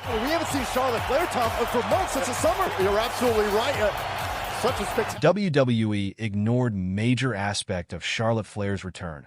We haven't seen Charlotte Flair top for months since the summer. You're absolutely right. Such a spectacular. WWE ignored major aspect of Charlotte Flair's return.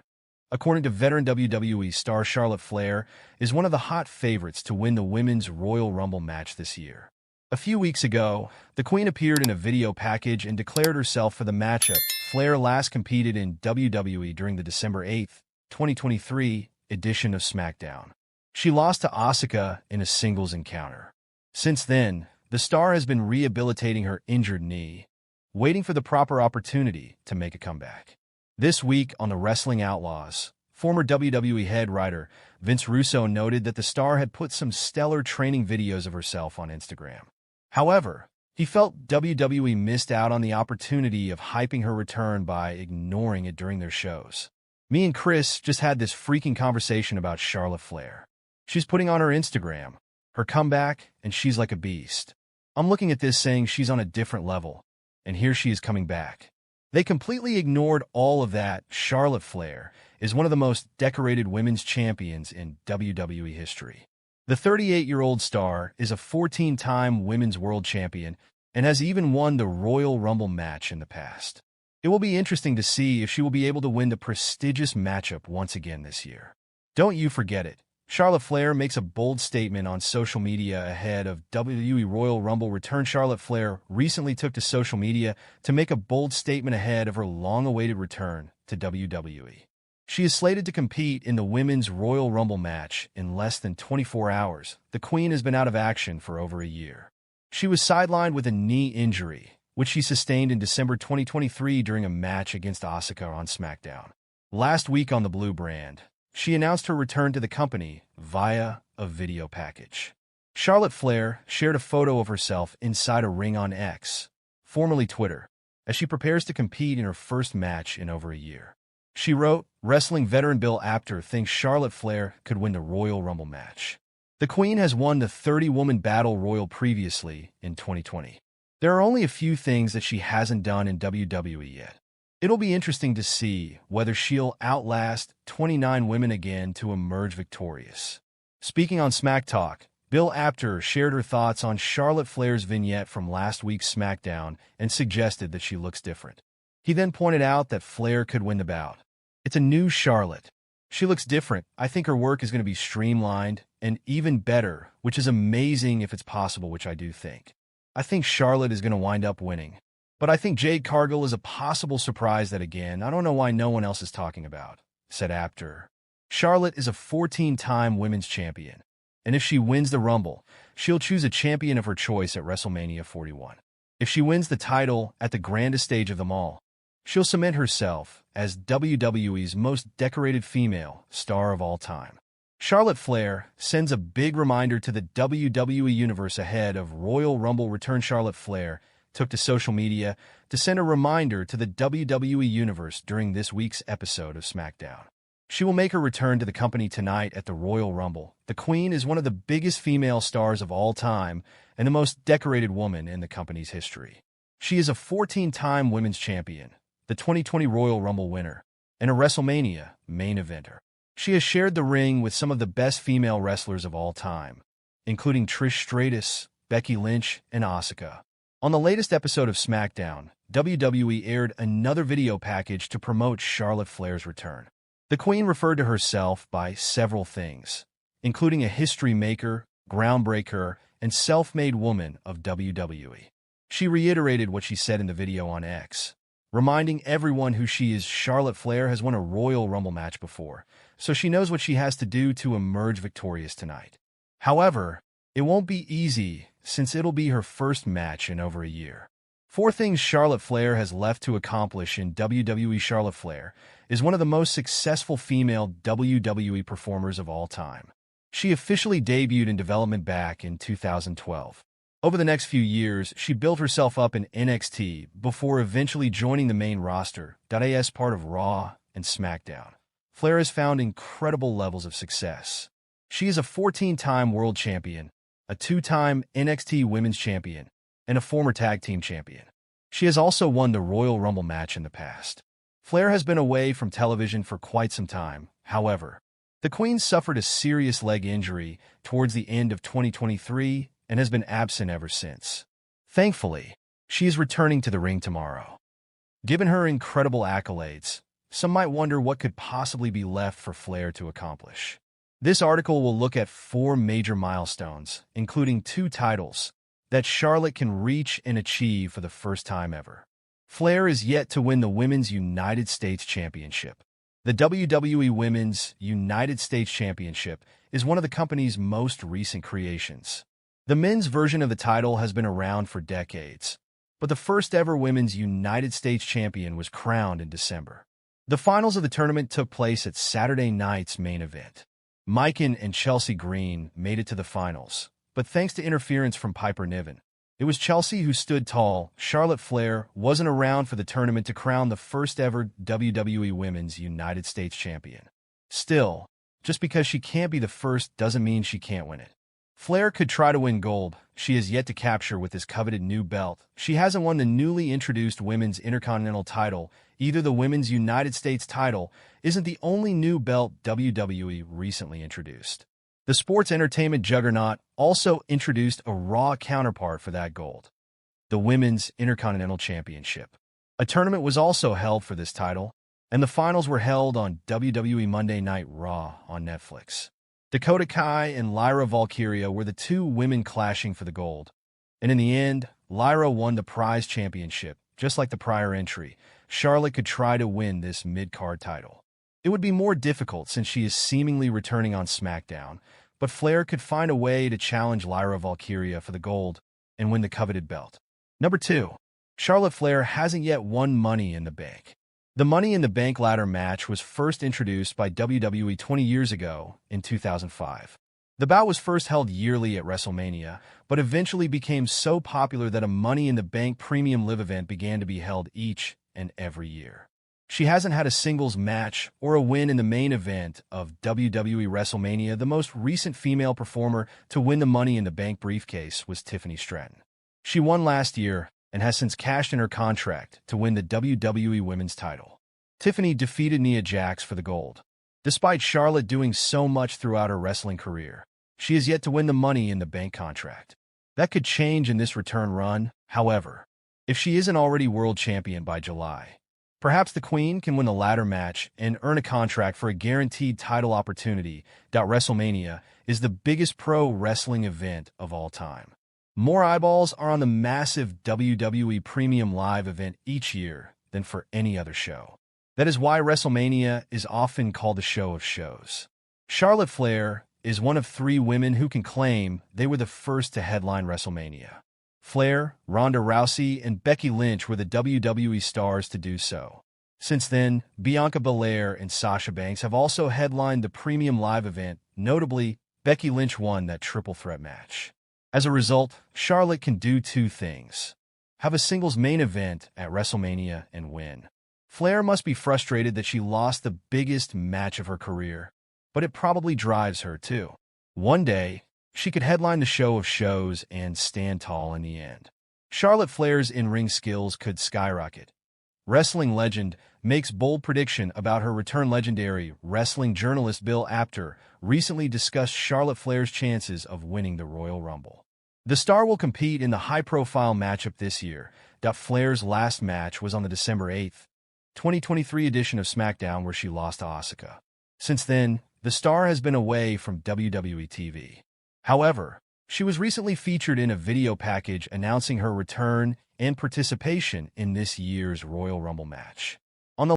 According to veteran WWE star, Charlotte Flair is one of the hot favorites to win the Women's Royal Rumble match this year. A few weeks ago, the Queen appeared in a video package and declared herself for the matchup. Flair last competed in WWE during the December 8, 2023 edition of SmackDown. She lost to Asuka in a singles encounter. Since then, the star has been rehabilitating her injured knee, waiting for the proper opportunity to make a comeback. This week on the Wrestling Outlaws, former WWE head writer Vince Russo noted that the star had put some stellar training videos of herself on Instagram. However, he felt WWE missed out on the opportunity of hyping her return by ignoring it during their shows. Me and Chris just had this freaking conversation about Charlotte Flair. She's putting on her Instagram, her comeback, and she's like a beast. I'm looking at this saying she's on a different level, and here she is coming back. They completely ignored all of that. Charlotte Flair is one of the most decorated women's champions in WWE history. The 38-year-old star is a 14-time women's world champion and has even won the Royal Rumble match in the past. It will be interesting to see if she will be able to win the prestigious matchup once again this year. Don't you forget it. Charlotte Flair makes a bold statement on social media ahead of WWE Royal Rumble return. Charlotte Flair recently took to social media to make a bold statement ahead of her long-awaited return to WWE. She is slated to compete in the Women's Royal Rumble match in less than 24 hours. The Queen has been out of action for over a year. She was sidelined with a knee injury, which she sustained in December 2023 during a match against Asuka on SmackDown. Last week on the Blue brand, she announced her return to the company via a video package. Charlotte Flair shared a photo of herself inside a ring on X, formerly Twitter, as she prepares to compete in her first match in over a year. She wrote, "Wrestling veteran Bill Apter thinks Charlotte Flair could win the Royal Rumble match. The Queen has won the 30-woman Battle Royal previously in 2020. There are only a few things that she hasn't done in WWE yet. It'll be interesting to see whether she'll outlast 29 women again to emerge victorious." Speaking on Smack Talk, Bill Apter shared her thoughts on Charlotte Flair's vignette from last week's SmackDown and suggested that she looks different. He then pointed out that Flair could win the bout. "It's a new Charlotte. She looks different. I think her work is going to be streamlined and even better, which is amazing if it's possible, which I do think. I think Charlotte is going to wind up winning. But I think Jade Cargill is a possible surprise that, again, I don't know why no one else is talking about," said Apter. Charlotte is a 14-time women's champion, and if she wins the Rumble, she'll choose a champion of her choice at WrestleMania 41. If she wins the title at the grandest stage of them all, she'll cement herself as WWE's most decorated female star of all time. Charlotte Flair sends a big reminder to the WWE Universe ahead of Royal Rumble return. Charlotte Flair took to social media to send a reminder to the WWE Universe during this week's episode of SmackDown. She will make her return to the company tonight at the Royal Rumble. The Queen is one of the biggest female stars of all time and the most decorated woman in the company's history. She is a 14-time women's champion, the 2020 Royal Rumble winner, and a WrestleMania main eventer. She has shared the ring with some of the best female wrestlers of all time, including Trish Stratus, Becky Lynch, and Asuka. On the latest episode of SmackDown, WWE aired another video package to promote Charlotte Flair's return. The Queen referred to herself by several things, including a history maker, groundbreaker, and self-made woman of WWE. She reiterated what she said in the video on X, reminding everyone who she is. Charlotte Flair has won a Royal Rumble match before, so she knows what she has to do to emerge victorious tonight. However, it won't be easy since it'll be her first match in over a year. 4 things Charlotte Flair has left to accomplish in WWE. Charlotte Flair is one of the most successful female WWE performers of all time. She officially debuted in development back in 2012. Over the next few years, she built herself up in NXT before eventually joining the main roster, as part of Raw and SmackDown. Flair has found incredible levels of success. She is a 14-time world champion, a 2-time NXT women's champion, and a former tag team champion. She has also won the Royal Rumble match in the past. Flair has been away from television for quite some time. However, The Queen suffered a serious leg injury towards the end of 2023 and has been absent ever since. Thankfully, she is returning to the ring tomorrow. Given her incredible accolades, some might wonder what could possibly be left for Flair to accomplish. This article will look at 4 major milestones, including 2 titles, that Charlotte can reach and achieve for the first time ever. Flair is yet to win the Women's United States Championship. The WWE Women's United States Championship is one of the company's most recent creations. The men's version of the title has been around for decades, but the first ever Women's United States Champion was crowned in December. The finals of the tournament took place at Saturday night's main event. Micah and Chelsea Green made it to the finals, but thanks to interference from Piper Niven, it was Chelsea who stood tall. Charlotte Flair wasn't around for the tournament to crown the first ever WWE Women's United States Champion. Still, just because she can't be the first doesn't mean she can't win it. Flair could try to win gold she has yet to capture with this coveted new belt. She hasn't won the newly introduced Women's Intercontinental title. Either the Women's United States title isn't the only new belt WWE recently introduced. The sports entertainment juggernaut also introduced a Raw counterpart for that gold, the Women's Intercontinental Championship. A tournament was also held for this title, and the finals were held on WWE Monday Night Raw on Netflix. Dakota Kai and Lyra Valkyria were the 2 women clashing for the gold, and in the end, Lyra won the prize championship. Just like the prior entry, Charlotte could try to win this mid-card title. It would be more difficult since she is seemingly returning on SmackDown, but Flair could find a way to challenge Lyra Valkyria for the gold and win the coveted belt. Number 2. Charlotte Flair hasn't yet won Money in the Bank. The Money in the Bank ladder match was first introduced by WWE 20 years ago in 2005. The bout was first held yearly at WrestleMania, but eventually became so popular that a Money in the Bank premium live event began to be held each and every year. She hasn't had a singles match or a win in the main event of WWE WrestleMania. The most recent female performer to win the Money in the Bank briefcase was Tiffany Stratton. She won last year and has since cashed in her contract to win the WWE Women's title. Tiffany defeated Nia Jax for the gold. Despite Charlotte doing so much throughout her wrestling career, she has yet to win the Money in the Bank contract. That could change in this return run, however, if she isn't already world champion by July. Perhaps the Queen can win the ladder match and earn a contract for a guaranteed title opportunity. WrestleMania is the biggest pro wrestling event of all time. More eyeballs are on the massive WWE Premium Live event each year than for any other show. That is why WrestleMania is often called the show of shows. Charlotte Flair is one of 3 women who can claim they were the first to headline WrestleMania. Flair, Ronda Rousey, and Becky Lynch were the WWE stars to do so. Since then, Bianca Belair and Sasha Banks have also headlined the Premium Live event. Notably, Becky Lynch won that triple threat match. As a result, Charlotte can do 2 things: have a singles main event at WrestleMania and win. Flair must be frustrated that she lost the biggest match of her career, but it probably drives her too. One day, she could headline the show of shows and stand tall in the end. Charlotte Flair's in-ring skills could skyrocket. Wrestling legend makes bold prediction about her return. Legendary wrestling journalist Bill Apter recently discussed Charlotte Flair's chances of winning the Royal Rumble. The star will compete in the high-profile matchup this year. Flair's last match was on the December 8, 2023 edition of SmackDown, where she lost to Asuka. Since then, the star has been away from WWE TV. However, she was recently featured in a video package announcing her return and participation in this year's Royal Rumble match.